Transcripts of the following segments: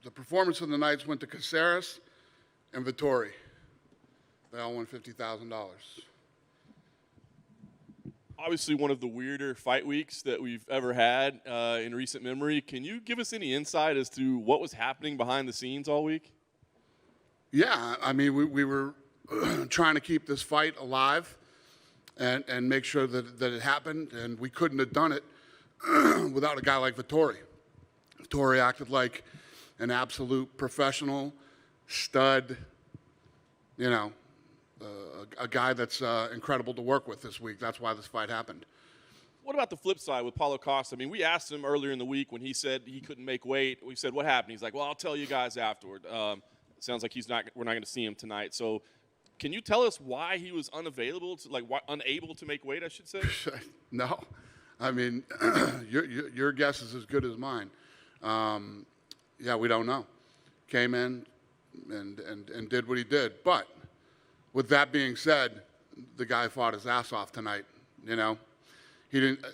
the performance of the nights went to Caceres and Vettori. They all won $50,000. Obviously one of the weirder fight weeks that we've ever had in recent memory. Can you give us any insight as to what was happening behind the scenes all week? Yeah, I mean, we were trying to keep this fight alive and make sure that it happened, and we couldn't have done it without a guy like Vettori. Vettori acted like an absolute professional, stud, you know, a guy that's incredible to work with this week. That's why this fight happened. What about the flip side with Paulo Costa? I mean, we asked him earlier in the week when he said he couldn't make weight. We said, what happened? He's like, well, I'll tell you guys afterward. Sounds like we're not going to see him tonight. So can you tell us why he was unavailable, unable to make weight, I should say? No. I mean, your guess is as good as mine. Yeah, we don't know. Came in and did what he did. But with that being said, the guy fought his ass off tonight, you know. He didn't,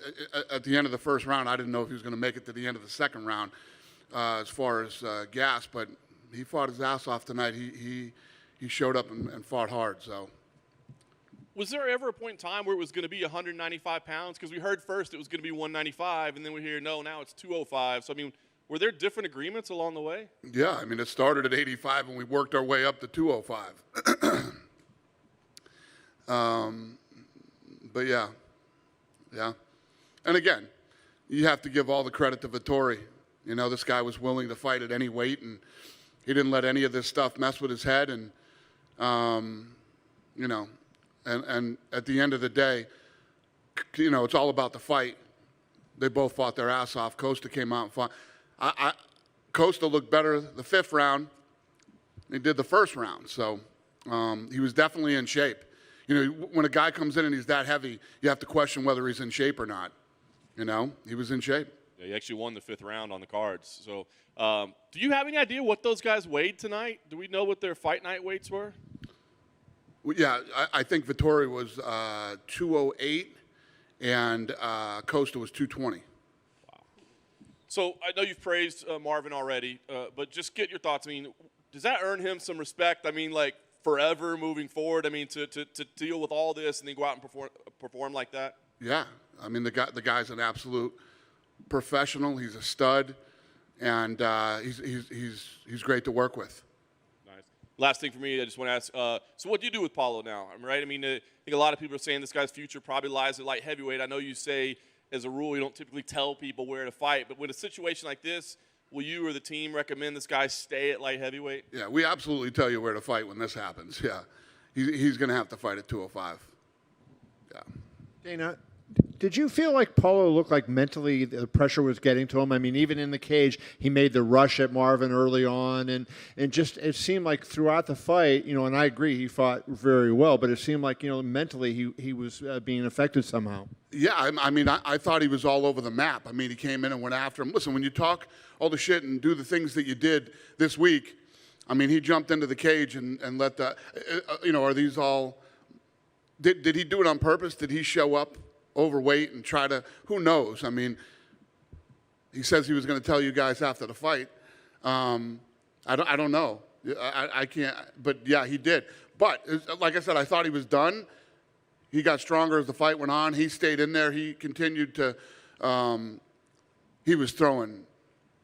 at the end of the first round, I didn't know if he was going to make it to the end of the second round as far as gas, but he fought his ass off tonight. He showed up and fought hard, so. Was there ever a point in time where it was going to be 195 pounds? Because we heard first it was going to be 195, and then we hear, no, now it's 205. So, I mean, were there different agreements along the way? Yeah, I mean, it started at 85, and we worked our way up to 205. But, yeah. And, again, you have to give all the credit to Vettori. You know, this guy was willing to fight at any weight, and he didn't let any of this stuff mess with his head. And, you know, and at the end of the day, you know, it's all about the fight. They both fought their ass off. Costa came out and fought. Costa looked better the fifth round than he did the first round. So he was definitely in shape. You know, when a guy comes in and he's that heavy, you have to question whether he's in shape or not. You know, he was in shape. Yeah, he actually won the fifth round on the cards. So do you have any idea what those guys weighed tonight? Do we know what their fight night weights were? Well, yeah, I think Vettori was 208 and Costa was 220. Wow. So I know you've praised Marvin already, but just get your thoughts. I mean, does that earn him some respect? I mean, like, forever moving forward? I mean, to deal with all this and then go out and perform like that? Yeah. I mean, the guy's an absolute professional. He's a stud, and he's great to work with. Nice. Last thing for me, I just want to ask, so what do you do with Paulo now? Right? I mean, I think a lot of people are saying this guy's future probably lies at light heavyweight. I know you say, as a rule, you don't typically tell people where to fight, but with a situation like this, will you or the team recommend this guy stay at light heavyweight? Yeah, we absolutely tell you where to fight when this happens. Yeah, he's going to have to fight at 205. Yeah. Dana, did you feel like Paulo looked like mentally the pressure was getting to him? I mean, even in the cage, he made the rush at Marvin early on, and just it seemed like throughout the fight, you know, and I agree, he fought very well, but it seemed like, you know, mentally he was being affected somehow. Yeah, I mean, I thought he was all over the map. I mean, he came in and went after him. Listen, when you talk all the shit and do the things that you did this week, I mean, he jumped into the cage and let the, you know, are these all, did he do it on purpose? Did he show up overweight and try to, who knows? I mean, he says he was going to tell you guys after the fight. I don't know. I can't, but yeah, he did. But like I said, I thought he was done. He got stronger as the fight went on. He stayed in there. He continued to, he was throwing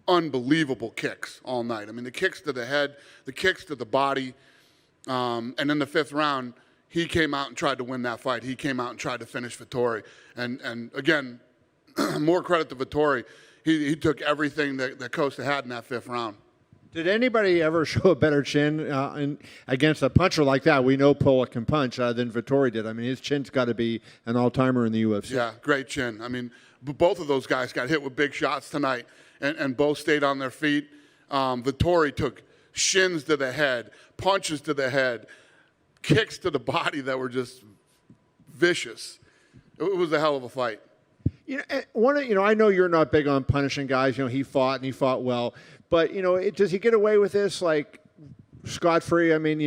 unbelievable kicks all night. I mean, the kicks to the head, the kicks to the body. And in the fifth round, he came out and tried to win that fight. He came out and tried to finish Vettori. And again, more credit to Vettori. He took everything that Costa had in that fifth round. Did anybody ever show a better chin against a puncher like that? We know Paulo can punch than Vettori did. I mean, his chin's got to be an all-timer in the UFC. Yeah, great chin. I mean, both of those guys got hit with big shots tonight, and both stayed on their feet. Vettori took shins to the head, punches to the head, kicks to the body that were just vicious. It was a hell of a fight. You know, I know you're not big on punishing guys. You know, he fought and he fought well. But, you know, does he get away with this? Like, scot-free. I mean,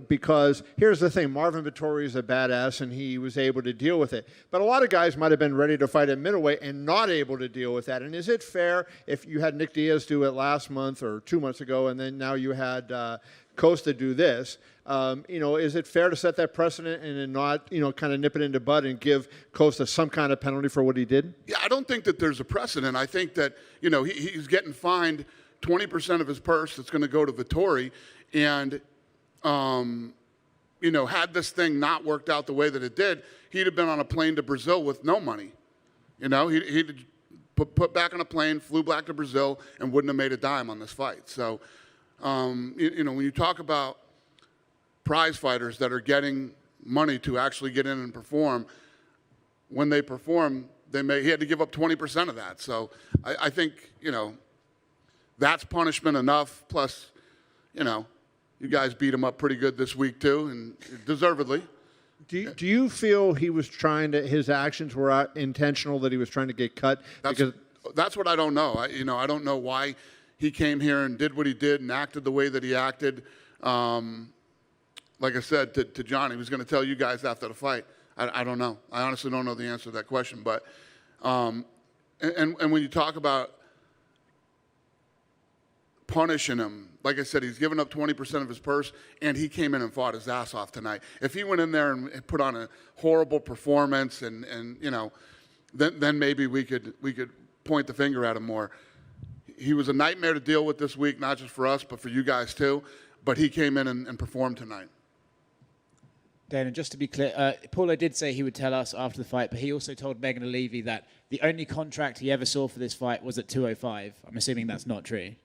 because here's the thing. Marvin Vettori is a badass, and he was able to deal with it. But a lot of guys might have been ready to fight at middleweight and not able to deal with that. And is it fair if you had Nate Diaz do it last month or 2 months ago, and then now you had Costa do this? Is it fair to set that precedent and then not, kind of nip it into bud and give Costa some kind of penalty for what he did? Yeah, I don't think that there's a precedent. I think that, he's getting fined 20% of his purse that's going to go to Vettori. And, had this thing not worked out the way that it did, he'd have been on a plane to Brazil with no money. He'd put back on a plane, flew back to Brazil, and wouldn't have made a dime on this fight. So, when you talk about prize fighters that are getting money to actually get in and perform, when they perform, he had to give up 20% of that. So I think, that's punishment enough. Plus, you guys beat him up pretty good this week too, and deservedly. Do you feel his actions were intentional, that he was trying to get cut? That's what I don't know. I don't know why he came here and did what he did and acted the way that he acted. Like I said to John, he was going to tell you guys after the fight. I don't know. I honestly don't know the answer to that question. But and when you talk about punishing him, like I said, he's given up 20% of his purse, and he came in and fought his ass off tonight. If he went in there and put on a horrible performance, and then maybe we could point the finger at him more. He was a nightmare to deal with this week, not just for us, but for you guys too. But he came in and performed tonight. Dana, just to be clear, Paulo did say he would tell us after the fight, but he also told Megan Levy that the only contract he ever saw for this fight was at 205. I'm assuming that's not true.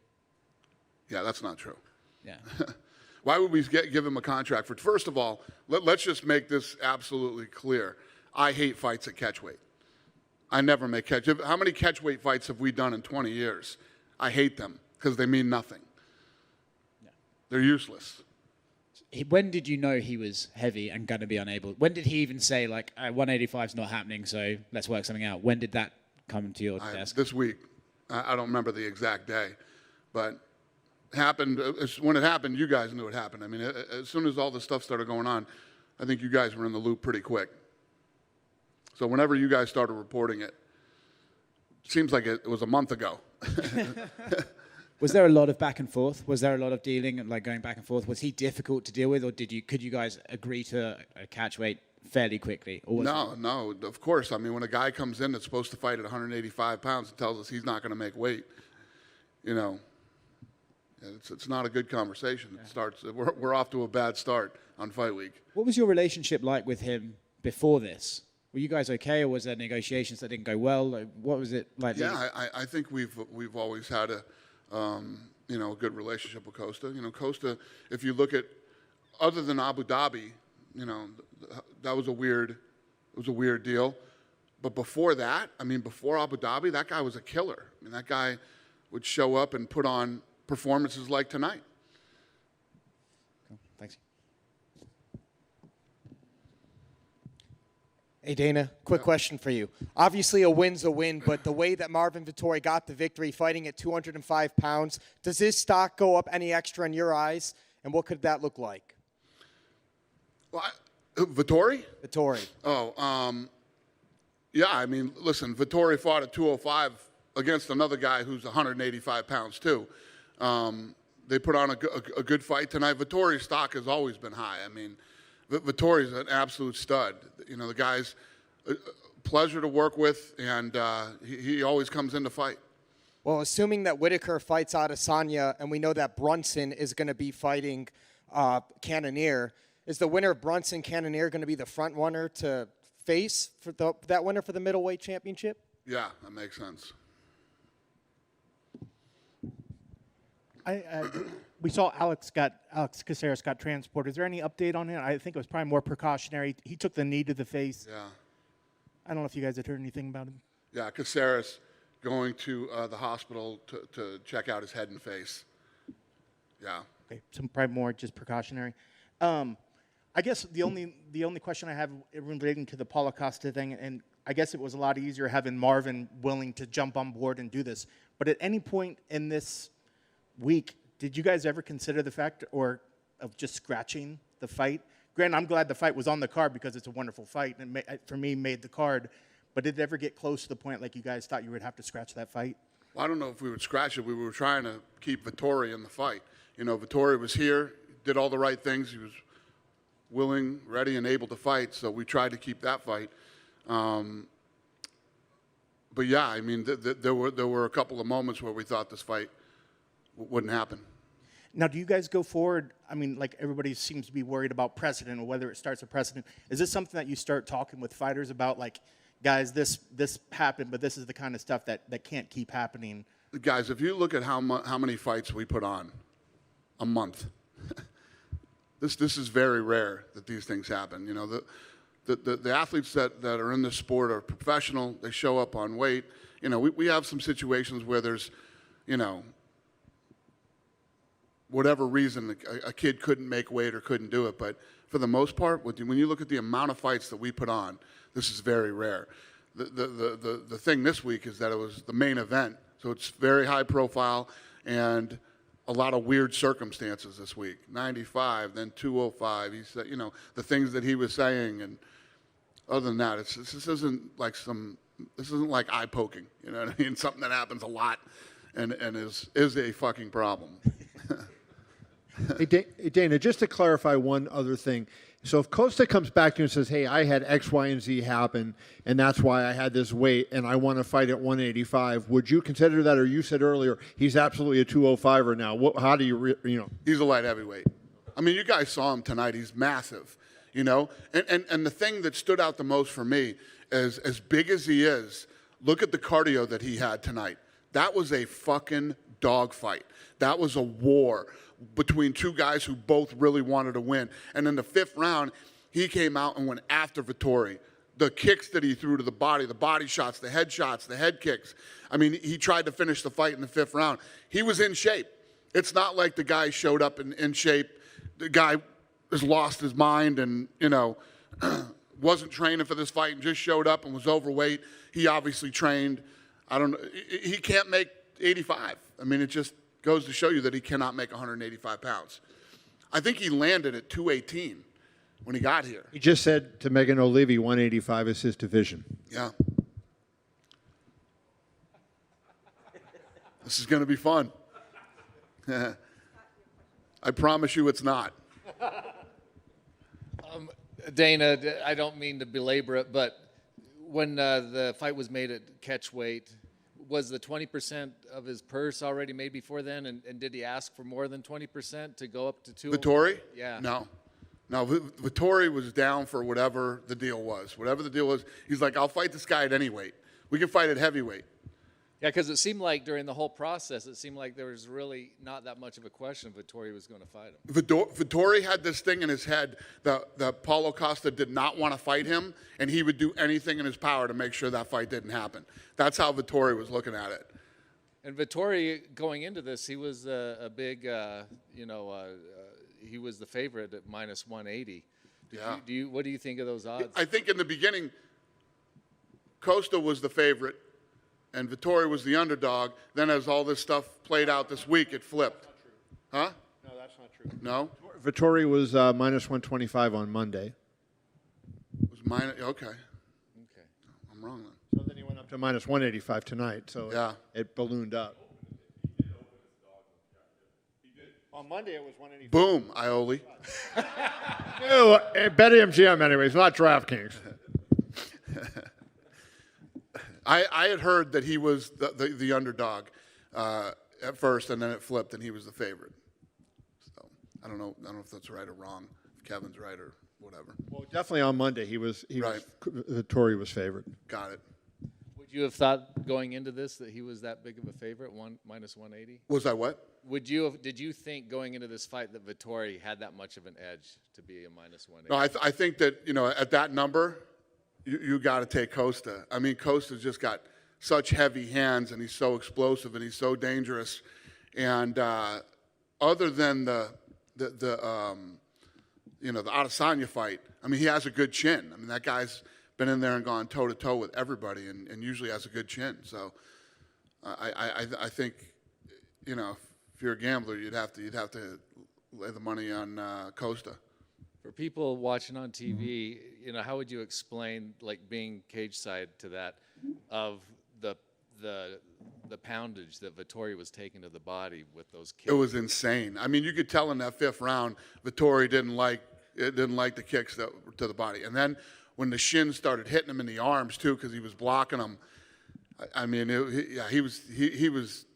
Yeah, that's not true. Yeah. Why would we give him a contract for? First of all, let's just make this absolutely clear. I hate fights at catchweight. I never make catch. How many catchweight fights have we done in 20 years? I hate them because they mean nothing. Yeah. They're useless. When did you know he was heavy and going to be unable? When did he even say, 185 is not happening, so let's work something out? When did that come to your desk? This week. I don't remember the exact day, but happened. When it happened, you guys knew it happened. I mean, as soon as all this stuff started going on, I think you guys were in the loop pretty quick. So whenever you guys started reporting it, seems like it was a month ago. Was there a lot of back and forth? Was there a lot of dealing and going back and forth? Was he difficult to deal with, or could you guys agree to a catch weight fairly quickly? No, of course. I mean, when a guy comes in that's supposed to fight at 185 pounds and tells us he's not going to make weight, it's not a good conversation. Yeah. It starts. We're off to a bad start on fight week. What was your relationship like with him before this? Were you guys okay, or was there negotiations that didn't go well? What was it like? Yeah, I think we've always had a good relationship with Costa. Costa, if you look at, other than Abu Dhabi, that was a weird deal. But before that, before Abu Dhabi, that guy was a killer. That guy would show up and put on performances like tonight. Cool. Thanks. Hey, Dana, quick question for you. Obviously, a win's a win, but the way that Marvin Vettori got the victory fighting at 205 pounds, does his stock go up any extra in your eyes, and what could that look like? Well, Vettori? Vettori. Yeah, listen, Vettori fought at 205 against another guy who's 185 pounds too. They put on a good fight tonight. Vettori's stock has always been high. Vettori's an absolute stud. The guy's a pleasure to work with, and he always comes in to fight. Well, assuming that Whitaker fights Adesanya, and we know that Brunson is going to be fighting Cannonier, is the winner of Brunson-Cannonier going to be the front runner to face for that winner for the middleweight championship? Yeah, that makes sense. We saw Alex Caceres got transported. Is there any update on him? I think it was probably more precautionary. He took the knee to the face. Yeah. I don't know if you guys had heard anything about him. Yeah, Caceres going to the hospital to check out his head and face. Yeah. Okay, so probably more just precautionary. I guess the only question I have relating to the Paulo Costa thing, and I guess it was a lot easier having Marvin willing to jump on board and do this. But at any point in this week, did you guys ever consider the fact, or of just scratching the fight? Granted, I'm glad the fight was on the card because it's a wonderful fight, and for me, made the card. But did it ever get close to the point like you guys thought you would have to scratch that fight? Well, I don't know if we would scratch it. We were trying to keep Vettori in the fight. You know, Vettori was here, did all the right things. He was willing, ready, and able to fight, so we tried to keep that fight. But yeah, I mean, there were a couple of moments where we thought this fight wouldn't happen. Now, do you guys go forward? I mean, like everybody seems to be worried about precedent or whether it starts a precedent. Is this something that you start talking with fighters about, like, guys, this happened, but this is the kind of stuff that can't keep happening? Guys, if you look at how many fights we put on a month, this is very rare that these things happen. You know, the athletes that are in this sport are professional. They show up on weight. You know, we have some situations where there's, you know, whatever reason a kid couldn't make weight or couldn't do it. But for the most part, when you look at the amount of fights that we put on, this is very rare. The thing this week is that it was the main event, so it's very high profile and a lot of weird circumstances this week. 95, then 205. He said, you know, the things that he was saying, and other than that, this isn't like eye poking. You know what I mean? Something that happens a lot, and is a fucking problem. Hey, Dana, just to clarify one other thing. So if Costa comes back to you and says, hey, I had X, Y, and Z happen, and that's why I had this weight, and I want to fight at 185, would you consider that? Or you said earlier, he's absolutely a 205er now. How do you know? He's a light heavyweight. I mean, you guys saw him tonight. He's massive, you know? And the thing that stood out the most for me is, as big as he is, look at the cardio that he had tonight. That was a fucking dogfight. That was a war between two guys who both really wanted to win. And in the fifth round, he came out and went after Vettori. The kicks that he threw to the body shots, the head shots, the head kicks. I mean, he tried to finish the fight in the fifth round. He was in shape. It's not like the guy showed up in shape. The guy has lost his mind and, you know, wasn't training for this fight and just showed up and was overweight. He obviously trained. I don't know. He can't make 85. I mean, it just goes to show you that he cannot make 185 pounds. I think he landed at 218 when he got here. He just said to Megan O'Leary, 185 is his division. Yeah. This is going to be fun. I promise you it's not. Dana, I don't mean to belabor it, but when the fight was made at catch weight, was the 20% of his purse already made before then? And did he ask for more than 20% to go up to 2? Vettori? Yeah. No. Vettori was down for whatever the deal was. Whatever the deal was, he's like, I'll fight this guy at any weight. We can fight at heavyweight. Yeah, because it seemed like during the whole process, it seemed like there was really not that much of a question if Vettori was going to fight him. Vettori had this thing in his head that Paulo Costa did not want to fight him, and he would do anything in his power to make sure that fight didn't happen. That's how Vettori was looking at it. And Vettori, going into this, he was a big, he was the favorite at minus 180. What do you think of those odds? I think in the beginning, Costa was the favorite, and Vettori was the underdog. Then as all this stuff played out this week, it flipped. Huh? No, that's not true. No? Vettori was minus 125 on Monday. It was minus, okay. Okay. I'm wrong then. So then he went up to minus 185 tonight, so Yeah. it ballooned up. On Monday it was 185. Boom, Ioli. No, BetMGM anyways, not DraftKings. I had heard that he was the underdog at first, and then it flipped, and he was the favorite. So I don't know if that's right or wrong. If Kevin's right or whatever. Well, definitely on Monday Vettori was favored. Got it. Would you have thought going into this that he was that big of a favorite, minus 180? Was I what? Did you think going into this fight that Vettori had that much of an edge to be a minus 180? No, I think that, at that number, you got to take Costa. I mean, Costa's just got such heavy hands, and he's so explosive, and he's so dangerous. And other than the Adesanya fight, I mean, he has a good chin. I mean, that guy's been in there and gone toe-to-toe with everybody and usually has a good chin. So I think, if you're a gambler, you'd have to lay the money on Costa. For people watching on TV, you know, how would you explain like being cage side to that of the poundage that Vettori was taking to the body with those kicks? It was insane. I mean, you could tell in that 5th round, Vettori didn't like the kicks to the body. And then when the shins started hitting him in the arms too, because he was blocking them. I mean, he was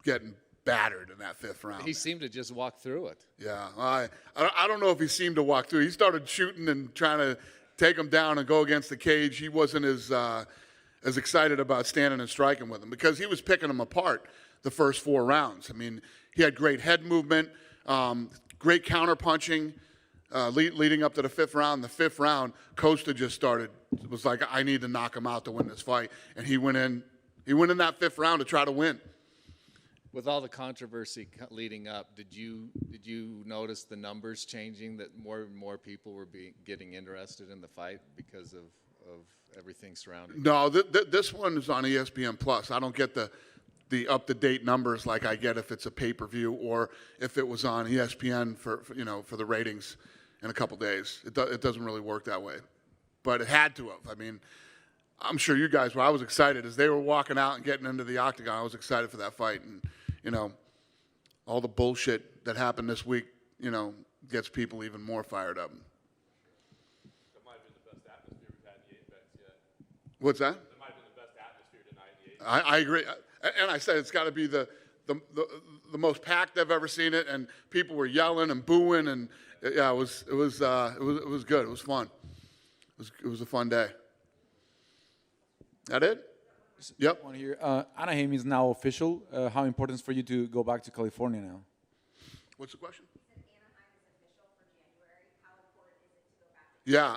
getting battered in that 5th round. He seemed to just walk through it. Yeah, I don't know if he seemed to walk through. He started shooting and trying to take him down and go against the cage. He wasn't as excited about standing and striking with him because he was picking him apart the first 4 rounds. I mean, he had great head movement, great counter punching leading up to the 5th round. The 5th round, Costa just was like, I need to knock him out to win this fight, and he went in that 5th round to try to win. With all the controversy leading up, did you notice the numbers changing, that more and more people were getting interested in the fight because of everything surrounding it? No, this one is on ESPN Plus. I don't get the up-to-date numbers like I get if it's a pay-per-view or if it was on ESPN for the ratings in a couple days. It doesn't really work that way, but it had to have. I mean, I'm sure you guys were. I was excited as they were walking out and getting into the octagon. I was excited for that fight, and all the bullshit that happened this week, gets people even more fired up. That might have been the best atmosphere we've had in the Apex yet. What's that? That might have been the best atmosphere tonight in the Apex. I agree, and I said it's got to be the most packed I've ever seen it, and people were yelling and booing, and yeah, it was good. It was fun. It was a fun day. That it? Yep. One here. Anaheim is now official. How important is for you to go back to California now? What's the question? Yeah.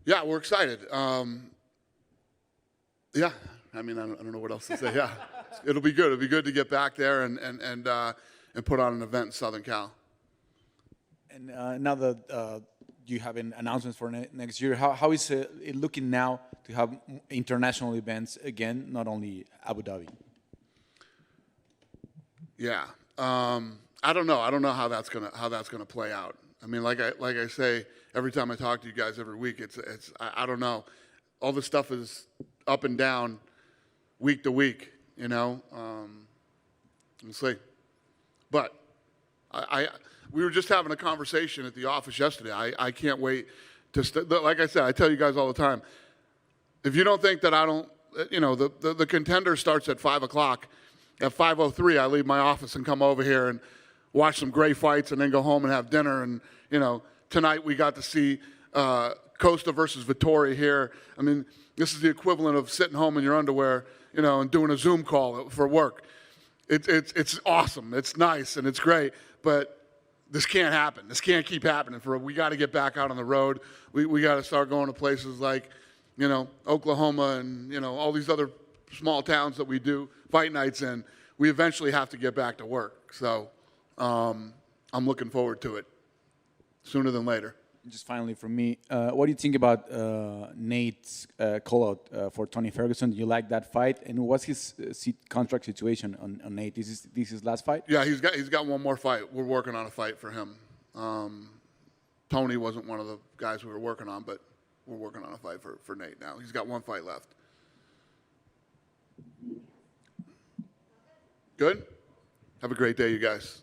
Yeah, we're excited. Yeah. I mean, I don't know what else to say. Yeah. It'll be good. It'll be good to get back there and put on an event in Southern Cal. And now that you have announcements for next year, how is it looking now to have international events again, not only Abu Dhabi? Yeah. I don't know. I don't know how that's gonna play out. I mean, like I say every time I talk to you guys every week, I don't know. All this stuff is up and down, week to week. We'll see. But we were just having a conversation at the office yesterday. I can't wait to like I said, I tell you guys all the time. If you don't think that I don't, the contender starts at 5 o'clock. At 5:03, I leave my office and come over here and watch some great fights and then go home and have dinner. And, tonight we got to see Costa versus Vettori here. I mean, this is the equivalent of sitting home in your underwear, and doing a Zoom call for work. It's awesome. It's nice and it's great. But this can't happen. This can't keep happening. We got to get back out on the road. We got to start going to places like, Oklahoma and, all these other small towns that we do fight nights in. We eventually have to get back to work. So I'm looking forward to it sooner than later. Just finally from me, what do you think about Nate's call-out for Tony Ferguson? Do you like that fight? And what's his contract situation on Nate? This is his last fight? Yeah, he's got one more fight. We're working on a fight for him. Tony wasn't one of the guys we were working on, but we're working on a fight for Nate now. He's got one fight left. Good? Have a great day, you guys.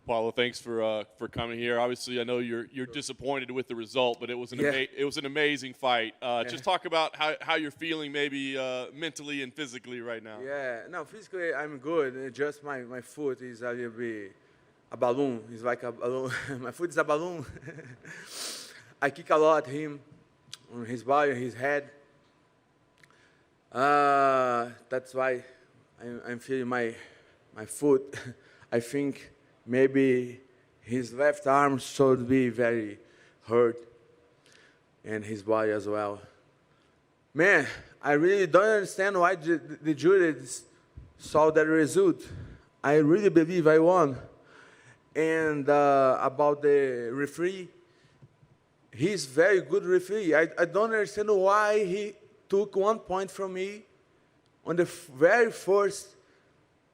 Paulo, thanks for coming here. Obviously, I know you're disappointed with the result, but it was an amazing fight. Just talk about how you're feeling, maybe mentally and physically right now. Yeah, no, physically I'm good. Just my foot is a little bit a balloon. It's like a balloon. My foot is a balloon. I kick a lot him on his body, his head. That's why I'm feeling my foot. I think maybe his left arm should be very hurt, and his body as well. Man, I really don't understand why the jury saw that result. I really believe I won. And about the referee, he's very good referee. I don't understand why he took 1 point from me on the very first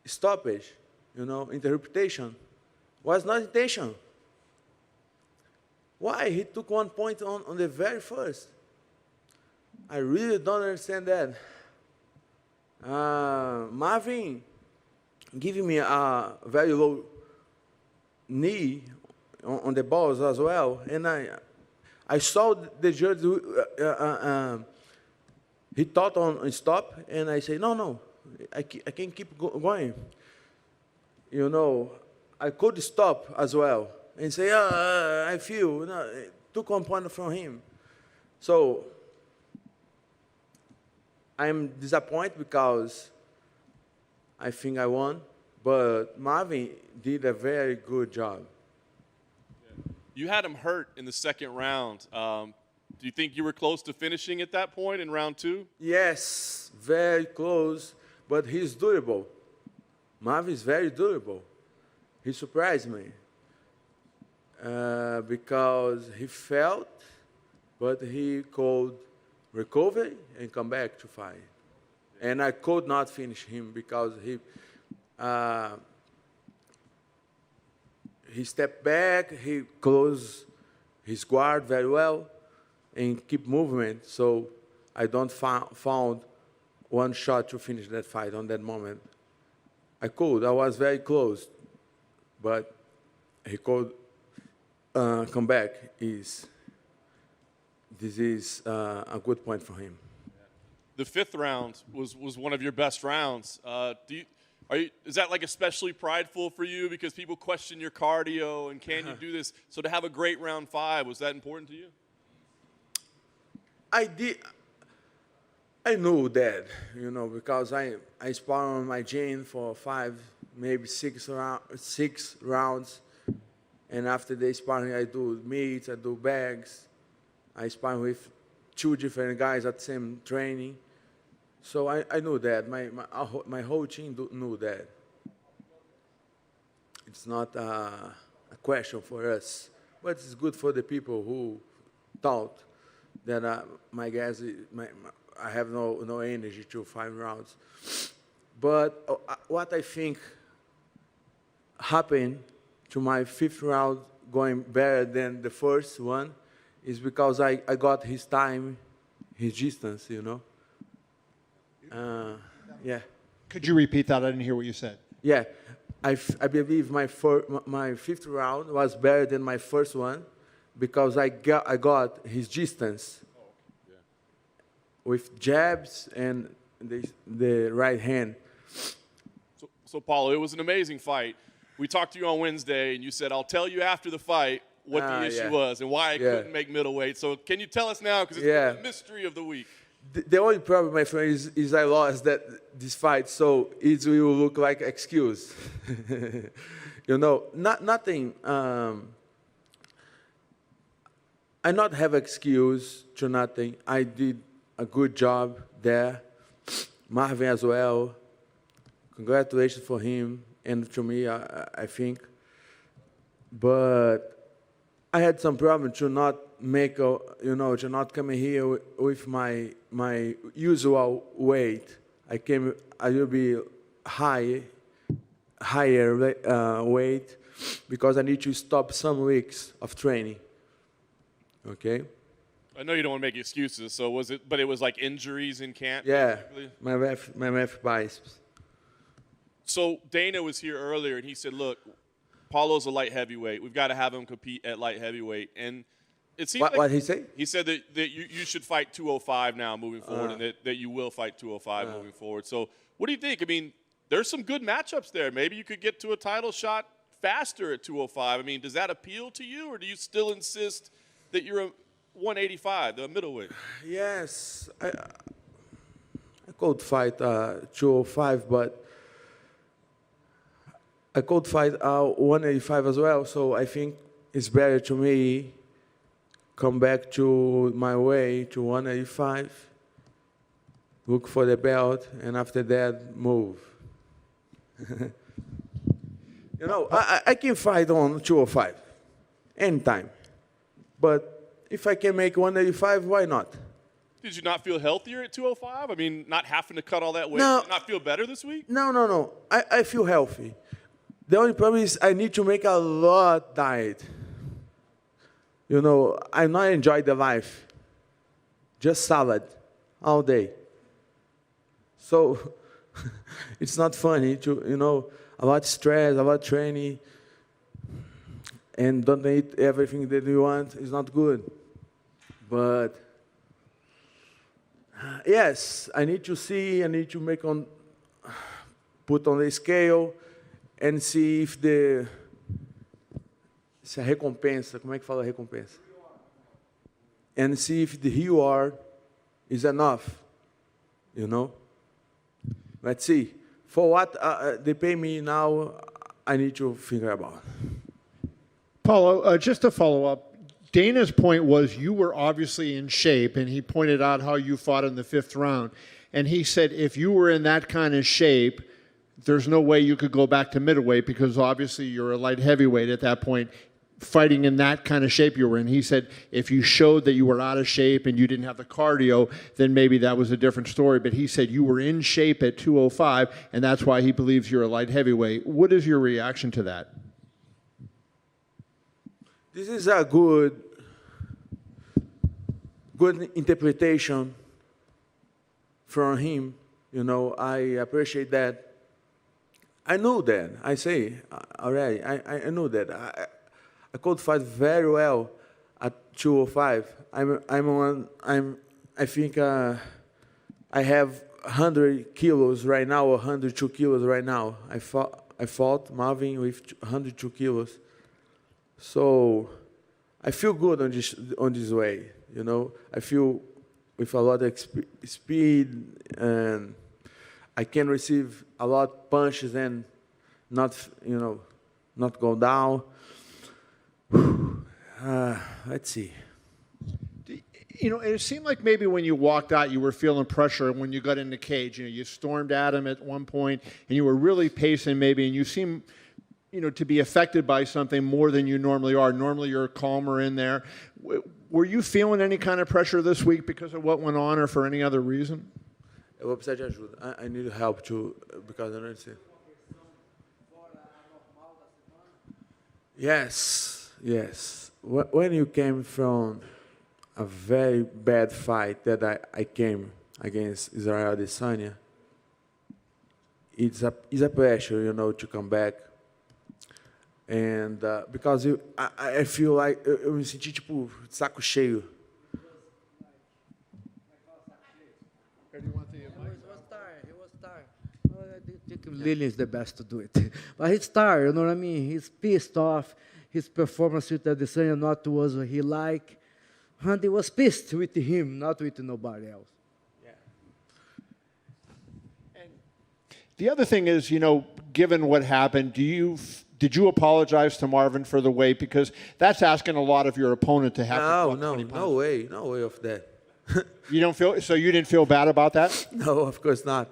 stoppage, interpretation. Was not intention. Why he took 1 point on the very first? I really don't understand that. Marvin giving me a very low knee on the balls as well, and I saw the judge. He thought on stop, and I say no, I can keep going. I could stop as well and say, I feel took 1 point from him. So I'm disappointed because I think I won, but Marvin did a very good job. You had him hurt in the second round. Do you think you were close to finishing at that point in round 2? Yes, very close, but he's durable. Marvin is very durable. He surprised me because he felt, but he could recover and come back to fight. And I could not finish him because he stepped back, he closed his guard very well, and keep movement. So I don't found one shot to finish that fight on that moment. I was very close, but he could come back. This is a good point for him. The 5th round was one of your best rounds. Is that like especially prideful for you because people question your cardio and can you do this? So to have a great round 5, was that important to you? I knew that, because I spar on my gym for 5, maybe 6 rounds, and after the sparring I do meets, I do bags, I spar with 2 different guys at the same training, so I knew that. My whole team knew that. It's not a question for us, but it's good for the people who thought that my guys, I have no energy to 5 rounds. But what I think happened to my 5th round going better than the first one is because I got his time, his distance, Yeah. Could you repeat that? I didn't hear what you said. Yeah. I believe my 5th round was better than my first one because I got his distance with jabs and the right hand. So Paulo, it was an amazing fight. We talked to you on Wednesday, and you said, I'll tell you after the fight what the issue was and why I couldn't make middleweight. So can you tell us now, because it's the mystery of the week. The only problem, my friend, is I lost this fight, so it will look like excuse. Nothing. I not have excuse to nothing. I did a good job there. Marvin as well. Congratulations for him and to me, I think. But I had some problem to not make to not come here with my usual weight. I will be higher weight because I need to stop some weeks of training. Okay. I know you don't want to make excuses. So was it? But it was like injuries in camp. Yeah. Basically? My left biceps. So Dana was here earlier, and he said, "Look, Paulo's a light heavyweight. We've got to have him compete at light heavyweight." And it seems what he say? He said that you should fight 205 now moving forward, and that you will fight 205 moving forward. So what do you think? I mean, there's some good matchups there. Maybe you could get to a title shot faster at 205. I mean, does that appeal to you, or do you still insist that you're a 185, the middleweight? Yes, I could fight 205, but I could fight 185 as well. So I think it's better to me come back to my way to 185, look for the belt, and after that move. I can fight on 205 anytime, but if I can make 185, why not? Did you not feel healthier at 205? I mean, not having to cut all that weight. No. Did you not feel better this week? No. I feel healthy. The only problem is I need to make a lot diet. You know, I not enjoy the life. Just salad all day. So it's not funny to, you know, a lot of stress, a lot of training, and don't eat everything that you want is not good. But yes, I need to see, I need to put on the scale and see if se a recompensa, como é que fala a recompensa? And see if the reward is enough, you know? Let's see. For what they pay me now, I need to figure about. Paulo, just to follow up, Dana's point was you were obviously in shape, and he pointed out how you fought in the 5th round. And he said if you were in that kind of shape, there's no way you could go back to middleweight because obviously you're a light heavyweight at that point, fighting in that kind of shape you were in. He said if you showed that you were out of shape and you didn't have the cardio, then maybe that was a different story. But he said you were in shape at 205, and that's why he believes you're a light heavyweight. What is your reaction to that? This is a good interpretation from him. You know, I appreciate that. I know that. I say already. I know that. I could fight very well at 205. I think I have 100 kilos right now, or 102 kilos right now. I fought Marvin with 102 kilos. So I feel good on this way. You know, I feel with a lot of speed, and I can receive a lot of punches and not go down. Let's see. You know, it seemed like maybe when you walked out, you were feeling pressure when you got in the cage. You know, you stormed at him at one point, and you were really pacing maybe, and you seem, you know, to be affected by something more than you normally are. Normally you're calmer in there. Were you feeling any kind of pressure this week because of what went on or for any other reason? Eu vou precisar de ajuda. I need help too because I don't understand. Yes. When you came from a very bad fight that I came against Israel Adesanya, it's a pressure, you know, to come back. And because I feel like eu me senti tipo saco cheio. He was tired. Well, I think Lily is the best to do it. But he's tired, you know what I mean? He's pissed off. His performance with Adesanya not was what he liked. And he was pissed with him, not with nobody else. The other thing is, you know, given what happened, did you apologize to Marvin for the weight? Because that's asking a lot of your opponent to have to drop 20 pounds. No way of that. You don't feel so? You didn't feel bad about that? No, of course not.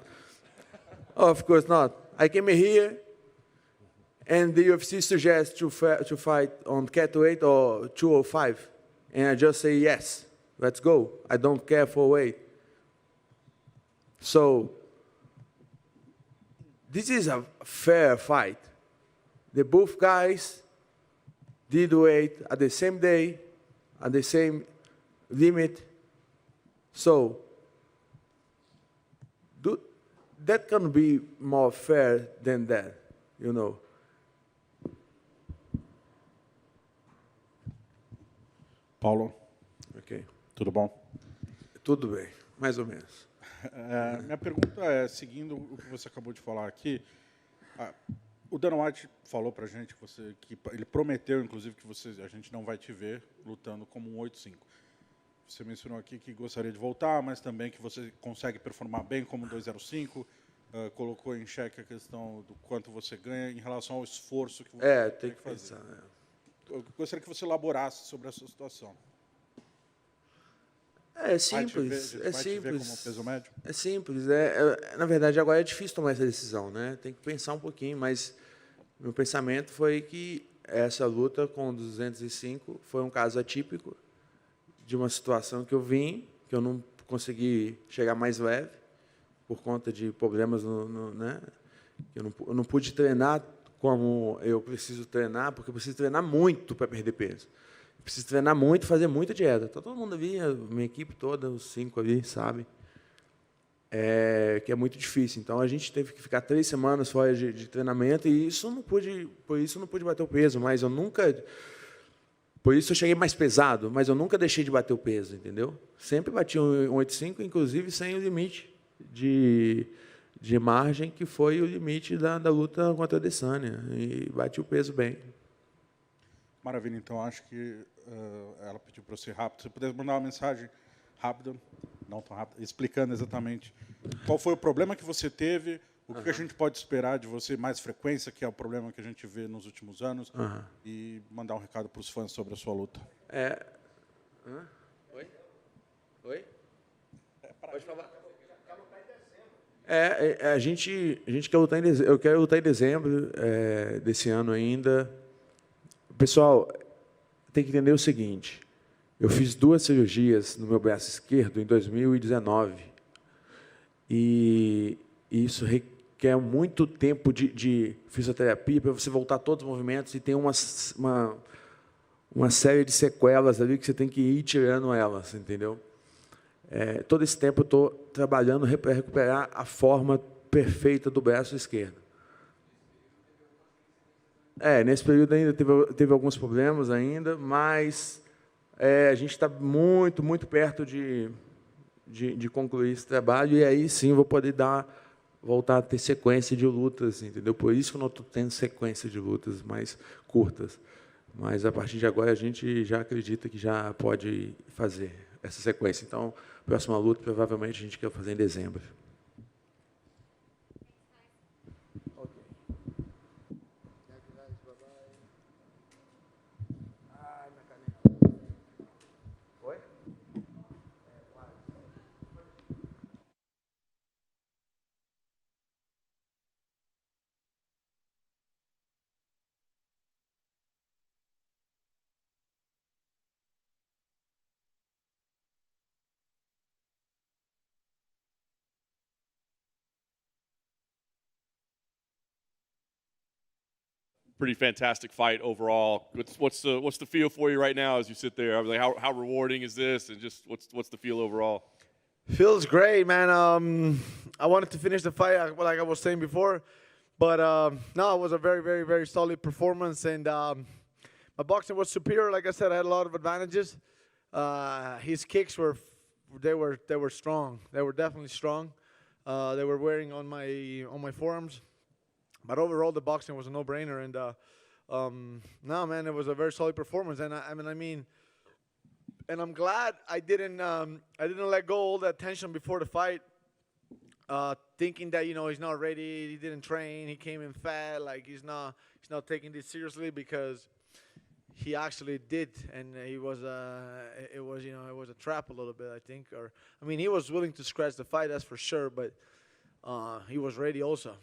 Of course not. I came here, and the UFC suggests to fight on catweight or 205, and I just say yes. Let's go. I don't care for weight. So this is a fair fight. The both guys did weight at the same day, at the same limit. So that can be more fair than that, you know. Paulo, Ok. tudo bom? Tudo bem, mais ou menos. Minha pergunta é, seguindo o que você acabou de falar aqui, o Dana White falou pra gente que ele prometeu, inclusive, que a gente não vai te ver lutando como um 8-5. Você mencionou aqui que gostaria de voltar, mas também que você consegue performar bem como 205. Colocou em xeque a questão do quanto você ganha em relação ao esforço que você tem que fazer. pensar. Eu gostaria que você elaborasse sobre essa situação. É simples, Vai te ver como peso médio? É simples. Na verdade, agora é difícil tomar essa decisão, né? Tem que pensar um pouquinho, mas meu pensamento foi que essa luta com 205 foi um caso atípico de uma situação que eu vim, que eu não consegui chegar mais leve por conta de problemas né? Eu não pude treinar como eu preciso treinar, porque eu preciso treinar muito para perder peso. Eu preciso treinar muito, fazer muita dieta. Tá todo mundo ali, a minha equipe toda, os 5 ali, sabe? Que é muito difícil. Então a gente teve que ficar 3 semanas fora de treinamento e por isso não pude bater o peso, mas eu nunca. Por isso eu cheguei mais pesado, mas eu nunca deixei de bater o peso, entendeu? Sempre bati um 185, inclusive sem o limite de margem, que foi o limite da luta contra a Adesanya. E bati o peso bem. Maravilha, então acho que ela pediu para eu ser rápido. Se puder mandar uma mensagem rápida, não tão rápida, explicando exatamente qual foi o problema que você teve, o que a gente pode esperar de você, mais frequência, que é o problema que a gente vê nos últimos anos, e mandar um recado para os fãs sobre a sua luta. Oi? Oi? Pode falar. A gente quer lutar em dezembro. Eu quero lutar em dezembro desse ano ainda. Pessoal, tem que entender o seguinte. Eu fiz 2 cirurgias no meu braço esquerdo em 2019. E isso requer muito tempo de fisioterapia para você voltar a todos os movimentos, e tem uma série de sequelas ali que você tem que ir tirando elas, entendeu? Todo esse tempo eu estou trabalhando para recuperar a forma perfeita do braço esquerdo. Nesse período ainda teve alguns problemas ainda, mas a gente está muito, muito perto de concluir esse trabalho, e aí sim vou poder voltar a ter sequência de lutas, entendeu? Por isso que eu não estou tendo sequência de lutas mais curtas. Mas, a partir de agora, a gente já acredita que já pode fazer essa sequência. Então, a próxima luta, provavelmente, a gente quer fazer em dezembro. Pretty fantastic fight overall. What's the feel for you right now as you sit there? I was like, how rewarding is this, and just what's the feel overall? Feels great, man. I wanted to finish the fight, like I was saying before, but no, it was a very, very, very solid performance, and my boxing was superior. Like I said, I had a lot of advantages. His kicks were strong. They were definitely strong. They were wearing on my forearms. But overall, the boxing was a no-brainer, and no, man, it was a very solid performance. And and I'm glad I didn't let go all that tension before the fight, thinking that he's not ready, he didn't train, he came in fat, like he's not taking this seriously, because he actually did, and it was a trap a little bit, I think. He was willing to scratch the fight, that's for sure, but he was ready also.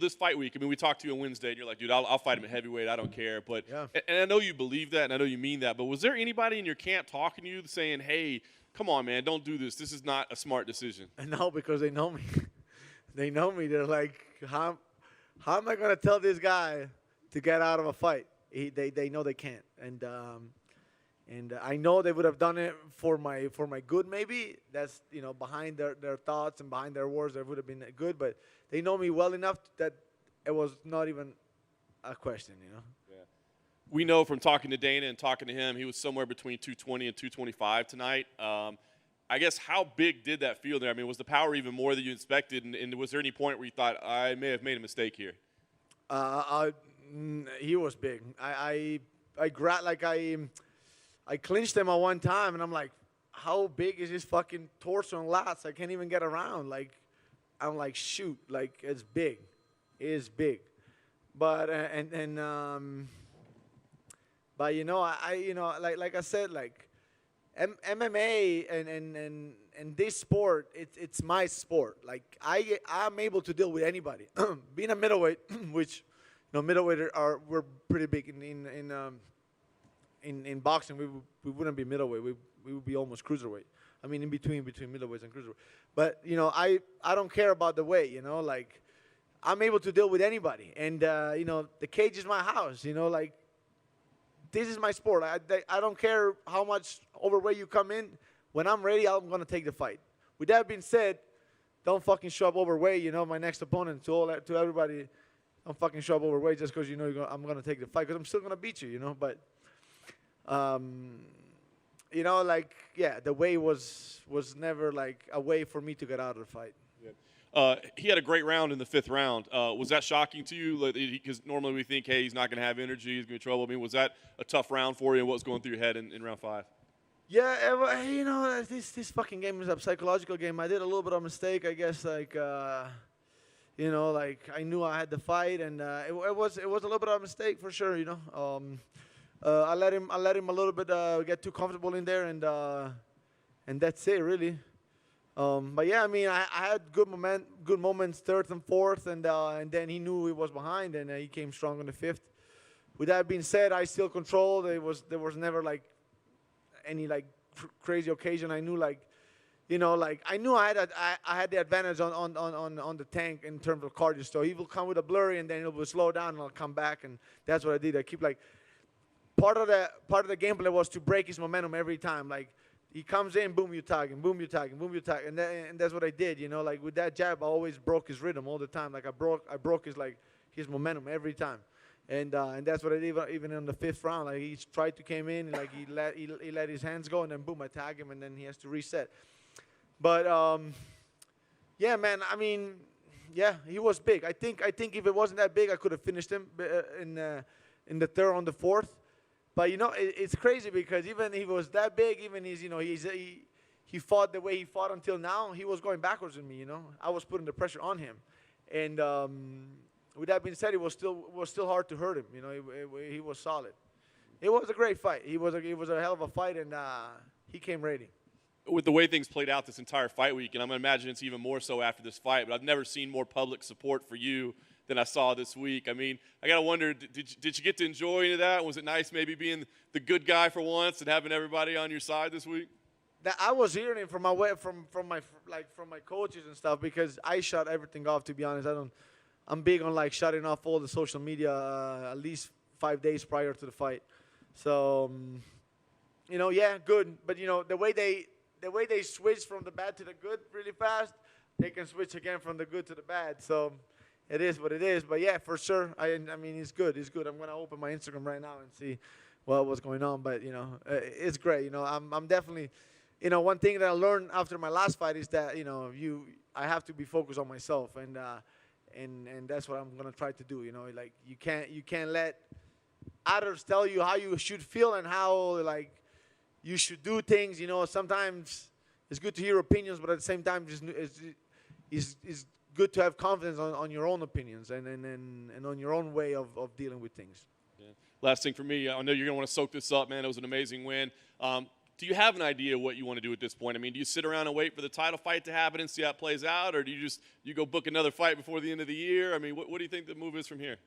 This fight week, we talked to you on Wednesday, and you're like, dude, I'll fight him at heavyweight. I don't care. But yeah. And I know you believe that, and I know you mean that. But was there anybody in your camp talking to you saying, hey, come on, man, don't do this. This is not a smart decision? No, because they know me. They know me. They're like, how am I going to tell this guy to get out of a fight? They know they can't. And I know they would have done it for my good, maybe. That's, behind their thoughts and behind their words, that would have been good. But they know me well enough that it was not even a question, Yeah. We know from talking to Dana and talking to him, he was somewhere between 220 and 225 tonight. I guess, how big did that feel there? Was the power even more than you expected? And was there any point where you thought, I may have made a mistake here? He was big. I clinched him at one time, and I'm like, how big is his fucking torso and lats? I can't even get around. I'm like, shoot, it's big. It is big. But but like I said, MMA and this sport, it's my sport. I'm able to deal with anybody. Being a middleweight, which middleweight we're pretty big in boxing, we wouldn't be middleweight. We would be almost cruiserweight. I mean, in between middleweights and cruiserweight. But, you know, I don't care about the weight, you know, like, I'm able to deal with anybody. And, you know, the cage is my house, you know, like, this is my sport. I don't care how much overweight you come in. When I'm ready, I'm going to take the fight. With that being said, don't fucking show up overweight, you know, my next opponent, to everybody, don't fucking show up overweight just because you know I'm going to take the fight, because I'm still going to beat you, you know. But, you know, like, yeah, the way was never, like, a way for me to get out of the fight. He had a great round in the 5th round. Was that shocking to you? Because normally we think, hey, he's not going to have energy, he's going to be trouble. I mean, was that a tough round for you, and what was going through your head in round 5? Yeah, you know, this fucking game is a psychological game. I did a little bit of a mistake, I guess, like, you know, like, I knew I had the fight, and it was a little bit of a mistake for sure, you know. I let him a little bit get too comfortable in there, and that's it, really. But yeah, I mean, I had good moments, 3rd and 4th, and then he knew he was behind, and he came strong in the 5th. With that being said, I still controlled. There was never like any like crazy occasion. I knew, like, you know, like, I knew I had the advantage on the tank in terms of cardio. So he will come with a blurry, and then he will slow down, and I'll come back, and that's what I did. I keep, like, part of the gameplay was to break his momentum every time. Like, he comes in, boom, you tag him, boom, you tag him, boom, you tag, and that's what I did. You know, like, with that jab, I always broke his rhythm all the time. Like, I broke his momentum every time, and that's what I did even in the 5th round. Like, he tried to came in, like, he let his hands go, and then boom, I tag him, and then he has to reset. But yeah, man, I mean, yeah, he was big. I think if it wasn't that big, I could have finished him in the 3rd, on the 4th. But, you know, it's crazy, because even if he was that big, even he fought the way he fought until now, he was going backwards in me, you know. I was putting the pressure on him. And with that being said, it was still hard to hurt him, you know. He was solid. It was a great fight. It was a hell of a fight, and he came ready. With the way things played out this entire fight week, and I'm going to imagine it's even more so after this fight, but I've never seen more public support for you than I saw this week. I mean, I got to wonder, did you get to enjoy any of that? Was it nice maybe being the good guy for once and having everybody on your side this week? That I was hearing it from my coaches and stuff, because I shut everything off, to be honest. I'm big on, like, shutting off all the social media at least 5 days prior to the fight. So, you know, yeah, good. But, you know, the way they switch from the bad to the good really fast, they can switch again from the good to the bad. So it is what it is. But yeah, for sure. I mean, it's good. It's good. I'm gonna open my Instagram right now and see what's going on. But, you know, it's great. You know, I'm definitely, you know, one thing that I learned after my last fight is that, you know, I have to be focused on myself, and that's what I'm gonna try to do. You know, like, you can't let others tell you how you should feel and how, like, you should do things. You know, sometimes it's good to hear opinions, but at the same time, it's good to have confidence on your own opinions and on your own way of dealing with things. Yeah. Last thing for me, I know you're going to want to soak this up, man. It was an amazing win. Do you have an idea what you want to do at this point? I mean, do you sit around and wait for the title fight to happen and see how it plays out, or do you go book another fight before the end of the year? I mean, what do you think the move is from here?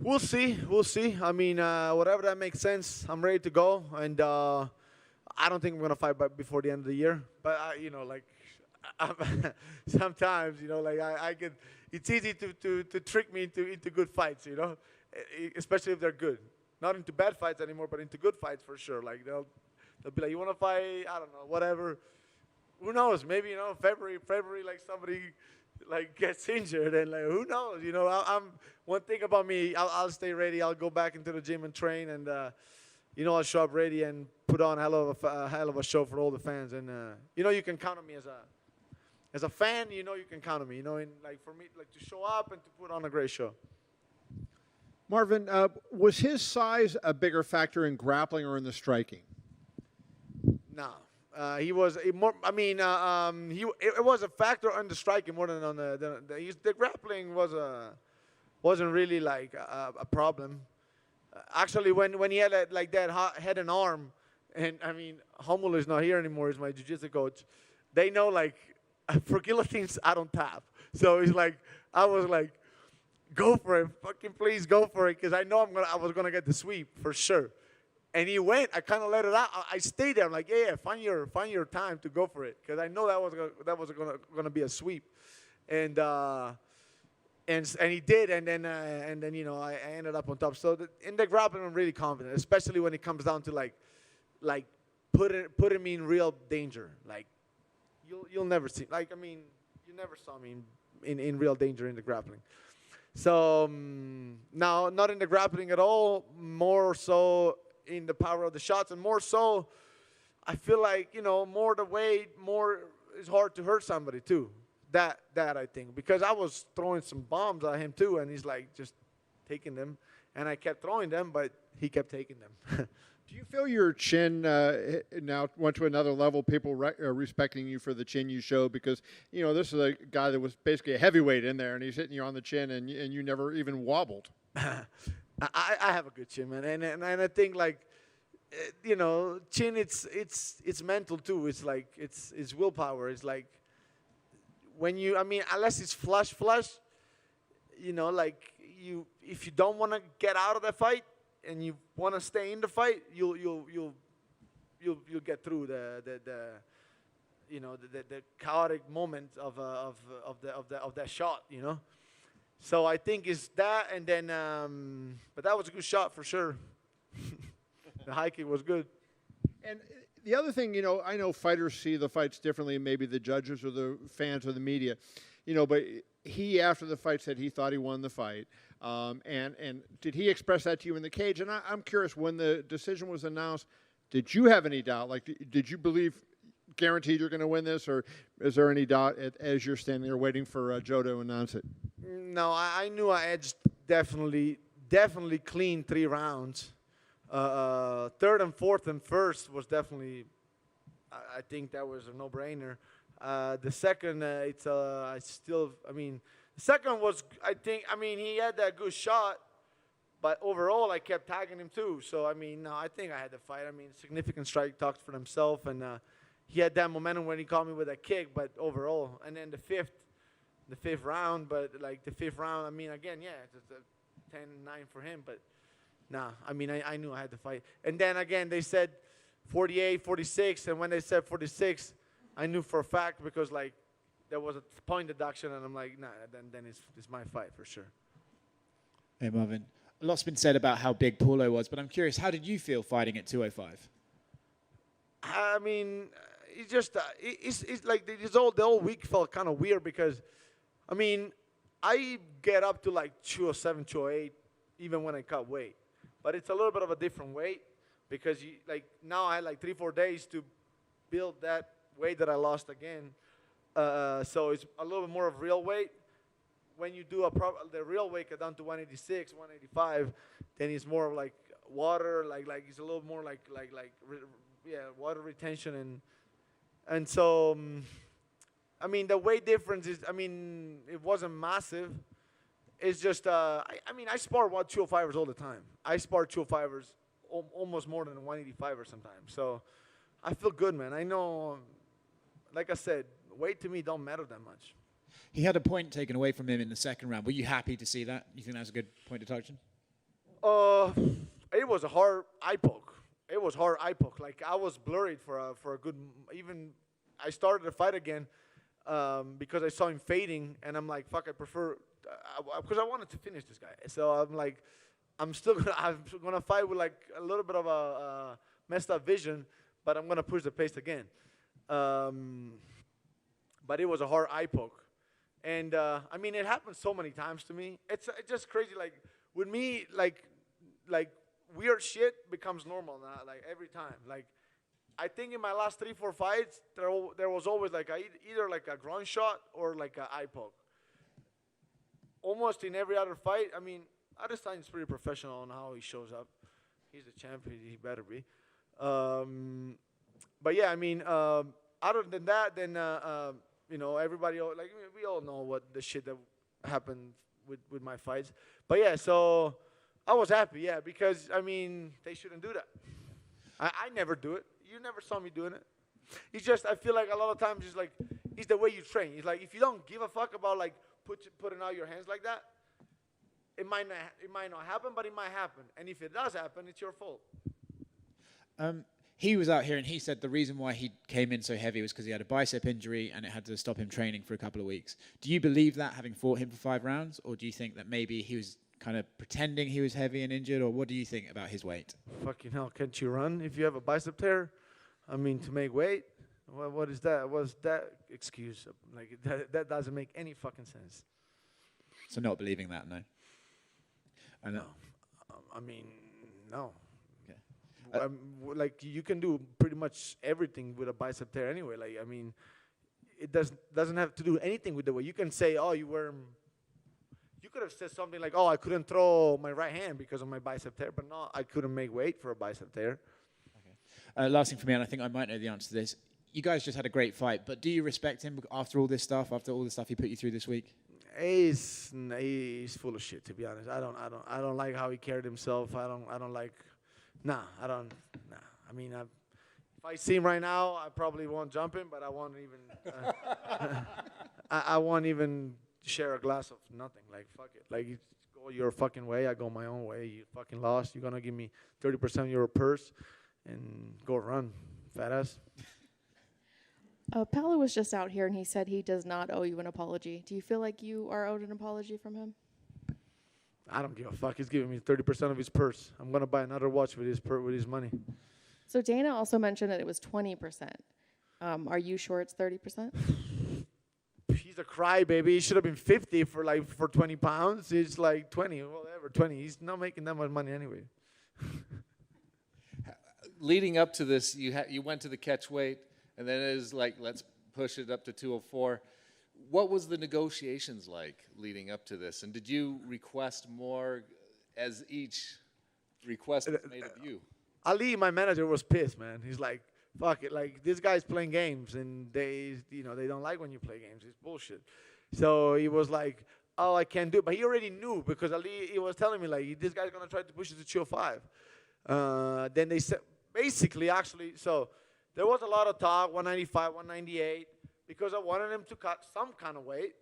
We'll see. I mean, whatever that makes sense, I'm ready to go, and I don't think I'm gonna fight before the end of the year. But you know, like, sometimes, you know, like, I get. It's easy to trick me into good fights, you know, especially if they're good. Not into bad fights anymore, but into good fights for sure. Like, they'll be like, you want to fight? I don't know, whatever. Who knows? Maybe, you know, February, like, somebody, like, gets injured, and, like, who knows? You know, I'm one thing about me. I'll stay ready. I'll go back into the gym and train, and you know, I'll show up ready and put on a hell of a show for all the fans. And you know, you can count on me as a fan. You know, you can count on me. You know, and, like, for me, like, to show up and to put on a great show. Marvin, was his size a bigger factor in grappling or in the striking? No, he was more. I mean, it was a factor on the striking more than on the grappling wasn't really, like, a problem. Actually, when he had like that head and arm, and I mean, Hummel is not here anymore. He's my jiu-jitsu coach. They know, like, for guillotines, I don't tap. So it's like, I was like, go for it, fucking please go for it, because I know I was gonna get the sweep for sure. And he went. I kind of let it out. I stayed there. I'm like, yeah, find your time to go for it, because I know that was gonna be a sweep, and he did, and then I ended up on top. So in the grappling, I'm really confident, especially when it comes down to like putting me in real danger. Like you'll never see. Like, I mean, you never saw me in real danger in the grappling. So now, not in the grappling at all, more so in the power of the shots, and more so, I feel like, more the weight, more it's hard to hurt somebody too. That I think, because I was throwing some bombs at him too, and he's like just taking them, and I kept throwing them, but he kept taking them. Do you feel your chin now went to another level? People respecting you for the chin you showed, because this is a guy that was basically a heavyweight in there, and he's hitting you on the chin, and you never even wobbled. I have a good chin, man, and I think, like, chin, it's mental too. It's like it's willpower. It's like when unless it's flush, like if you don't want to get out of the fight and you want to stay in the fight, you'll get through the chaotic moment of that shot, So I think it's that, and then but that was a good shot for sure. The high kick was good. And the other thing, I know fighters see the fights differently, maybe the judges or the fans or the media, but he, after the fight, said he thought he won the fight. And did he express that to you in the cage? And I'm curious, when the decision was announced, did you have any doubt? Like, did you believe, guaranteed you're going to win this, or is there any doubt as you're standing there waiting for Joe to announce it? No, I knew I edged definitely clean 3 rounds. Third and fourth and first was definitely, I think that was a no-brainer. The second, the second was, he had that good shot, but overall I kept tagging him too. So, no, I think I had the fight. Significant strike talks for himself, and he had that momentum when he caught me with a kick, but overall. And then the fifth round, again, yeah, it's a 10-9 for him, but nah, I knew I had the fight. And then again, they said 48, 46, and when they said 46, I knew for a fact, because there was a point deduction, and I'm like, nah, then it's my fight for sure. Hey, Marvin. A lot's been said about how big Paulo was, but I'm curious, how did you feel fighting at 205? It's just, it's like the whole week felt kind of weird, because, I get up to 207, 208, even when I cut weight. But it's a little bit of a different weight, because now I had 3-4 days to build that weight that I lost again. So it's a little bit more of real weight. When you do the real weight get down to 186, 185, then it's more of water, it's a little more water retention, and so the weight difference is, it wasn't massive. It's just I spar 205ers all the time. I spar 205ers almost more than 185ers sometimes. So I feel good, man. I know, like I said, weight to me don't matter that much. He had a point taken away from him in the second round. Were you happy to see that? You think that was a good point of deduction? It was a hard eye poke. It was hard eye poke. I was blurred for a good. Even I started the fight again because I saw him fading, and I'm like, fuck, I prefer, because I wanted to finish this guy. So I'm like, I'm gonna fight with a little bit of a messed up vision, but I'm gonna push the pace again. But it was a hard eye poke. And, it happens so many times to me. It's just crazy. With me, weird shit becomes normal now, every time. I think in my last 3-4 fights, there was always, either a groin shot or, an eye poke. Almost in every other fight. Adesanya pretty professional on how he shows up. He's a champion. He better be. But, yeah, other than that, then... everybody, we all know what the shit that happened with my fights. But yeah, so I was happy, yeah, because, they shouldn't do that. I never do it. You never saw me doing it. It's just, I feel like a lot of times it's the way you train. It's if you don't give a fuck about, putting out your hands like that, it might not happen, but it might happen. And if it does happen, it's your fault. He was out here and he said the reason why he came in so heavy was because he had a bicep injury and it had to stop him training for a couple of weeks. Do you believe that, having fought him for 5 rounds, or do you think that maybe he was kind of pretending he was heavy and injured, or what do you think about his weight? Fucking hell, can't you run if you have a bicep tear? I mean, to make weight? What is that? What's that excuse? Like, that doesn't make any fucking sense. So not believing that, no. I know. I mean, no. Okay. Like, you can do pretty much everything with a bicep tear anyway. Like, I mean, it doesn't have to do anything with the weight. You can say, oh, you could have said something like, oh, I couldn't throw my right hand because of my bicep tear, but no, I couldn't make weight for a bicep tear. Okay. Last thing for me, and I think I might know the answer to this. You guys just had a great fight, but do you respect him after all this stuff, after all the stuff he put you through this week? He's full of shit, to be honest. I don't like how he carried himself. I don't like. Nah. I mean, if I see him right now, I probably won't jump him, but I won't even. I won't even share a glass of nothing. Like, fuck it. Like, you go your fucking way, I go my own way. You fucking lost. You're gonna give me 30% of your purse, and go run, fat ass. Paulo was just out here and he said he does not owe you an apology. Do you feel like you are owed an apology from him? I don't give a fuck. He's giving me 30% of his purse. I'm gonna buy another watch with his money. So Dana also mentioned that it was 20%. Are you sure it's 30%? He's a crybaby. He should have been 50 for 20 pounds. He's like 20, whatever, 20. He's not making that much money anyway. Leading up to this, you went to the catch weight, and then it was like, let's push it up to 204. What was the negotiations like leading up to this? And did you request more as each request was made of you? Ali, my manager, was pissed, man. He's like, fuck it. Like, this guy's playing games, and they don't like when you play games. It's bullshit. So he was like, oh, I can't do it. But he already knew, because Ali, he was telling me, like, this guy's going to try to push it to 205. Then they said, basically, actually, so there was a lot of talk, 195, 198, because I wanted him to cut some kind of weight.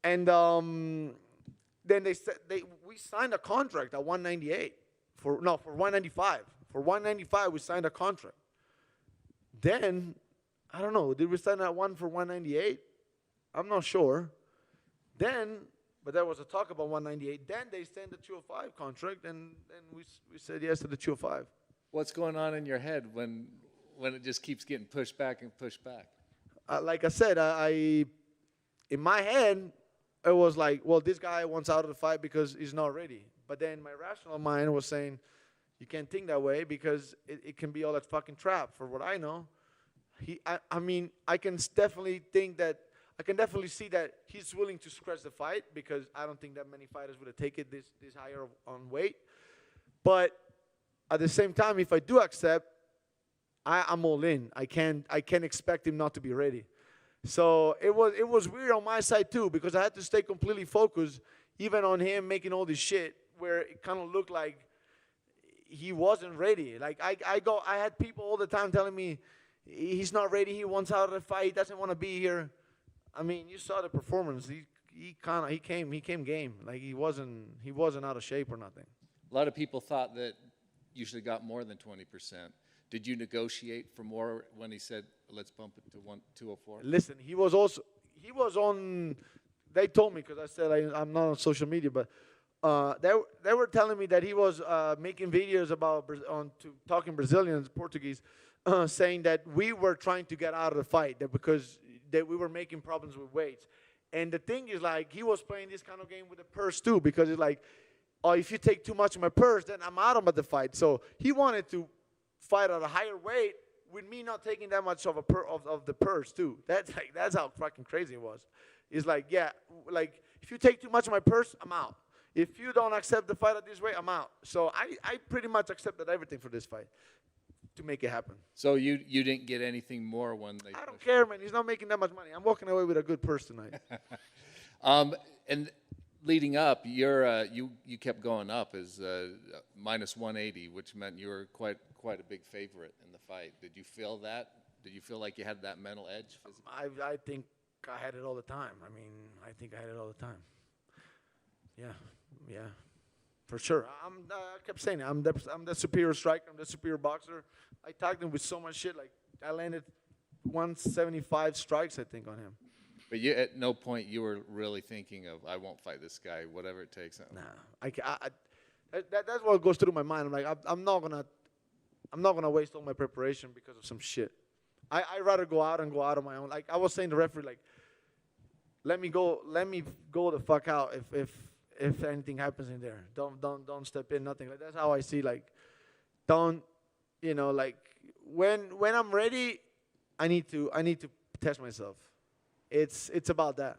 And then they said, we signed a contract at 198. For 195. For 195, we signed a contract. Then, I don't know, did we sign that one for 198? I'm not sure. Then, but there was a talk about 198. Then they sent the 205 contract, and we said yes to the 205. What's going on in your head when it just keeps getting pushed back and pushed back? Like I said, in my head, it was like, well, this guy wants out of the fight because he's not ready. But then my rational mind was saying, you can't think that way because it can be all that fucking trap. For what I know, I mean, I can definitely see that he's willing to scratch the fight, because I don't think that many fighters would have taken this higher on weight. But at the same time, if I do accept, I'm all in. I can't expect him not to be ready. So it was weird on my side too, because I had to stay completely focused, even on him making all this shit, where it kind of looked like he wasn't ready. Like, I had people all the time telling me he's not ready, he wants out of the fight, he doesn't want to be here. I mean, you saw the performance. He came game. Like, he wasn't out of shape or nothing. A lot of people thought that you should have got more than 20%. Did you negotiate for more when he said, let's bump it to 204? Listen, he was on, they told me, because I said I'm not on social media, but they were telling me that he was making videos about talking Brazilians, Portuguese, saying that we were trying to get out of the fight, because we were making problems with weights. And the thing is, like, he was playing this kind of game with the purse too, because it's like, oh, if you take too much of my purse, then I'm out of the fight. So he wanted to fight at a higher weight with me not taking that much of the purse too. That's how fucking crazy it was. It's like, yeah, like, if you take too much of my purse, I'm out. If you don't accept the fight at this way, I'm out. So I pretty much accepted everything for this fight to make it happen. So you didn't get anything more when they... I don't care, man. He's not making that much money. I'm walking away with a good purse tonight. And leading up, you kept going up as minus 180, which meant you were quite a big favorite in the fight. Did you feel that? Did you feel like you had that mental edge physically? I think I had it all the time. I mean, I think I had it all the time. Yeah. For sure. I kept saying it. I'm the superior striker. I'm the superior boxer. I tagged him with so much shit. Like, I landed 175 strikes, I think, on him. But you, at no point you were really thinking of, I won't fight this guy, whatever it takes. Nah. That's what goes through my mind. I'm like, I'm not gonna waste all my preparation because of some shit. I'd rather go out on my own. Like I was saying to the referee, like, let me go the fuck out if anything happens in there. Don't step in, nothing. Like, that's how I see, like, don't, like, when I'm ready, I need to test myself. It's about that.